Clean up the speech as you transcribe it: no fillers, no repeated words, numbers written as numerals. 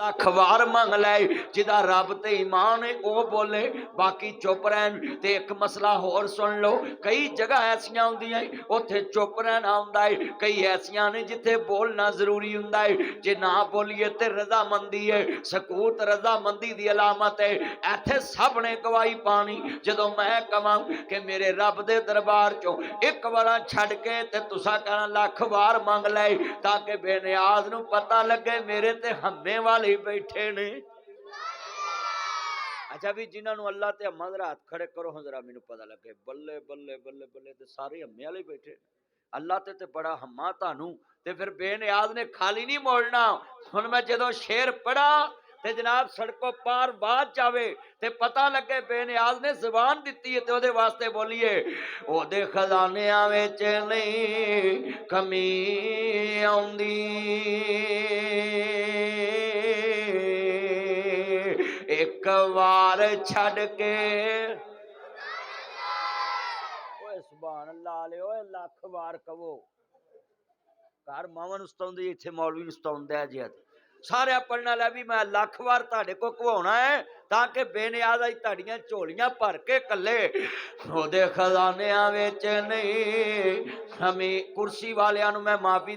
लख वार मंग लै, जिदा रब ते ईमान है वह बोले, बाकी चुप रहन। ते एक मसला होर सुन लो, कई जगह ऐसियां होंदियां उत्थे चुप रहना हुंदा है, कई ऐसियां ने जिथे बोलना जरूरी हुंदा है। जे ना बोलीए ते रजामंदी है, सकूत रजामंदी दी अलामत है। इत्थे सब ने गवाही पानी, जदों मैं कवां कि मेरे रब दे दरबार चों एक वारा छड़ के ते तुसा कहना लख वार मंग लै, ताकि बेनियाज नूं पता लगे मेरे ते हम्मे वाले ही बैठे ने। अच्छा भी जिन्होंने अल्लाह ते हम्मा जरा हाथ खड़े करो, हाँ जरा मैनू पता लगे। बल्ले बल्ले बल्ले बल्ले ते सारे हम्मे वाले बैठे। अल्लाह ते बड़ा हम्मा तानू, ते फिर बेनियाज ने खाली नहीं मोड़ना। हुण मैं जदों शेर पढ़ा ते जनाब सड़कों पार बात जावे ते पता लगे बेनियाज ने जुबान दिती है, ते ओदे वास्ते बोलीए, ओदे खजानियां विच नहीं कमी आउंदी, एक वार छड़ के सुभान अल्लाह ले लख वार कवो। घर मावां नूं सताउंदी, इत्थे मौलवी नूं सताउंदा है जी। सारे पढ़ना लै भी मैं लख वार तुहाडे को घवाउणा है, ताकि बेनियाज अज तुहाडीआं झोलियां भर के कले। ओदे खजानियां विच नहीं कमी। कुर्सी वालियां नूं मैं माफी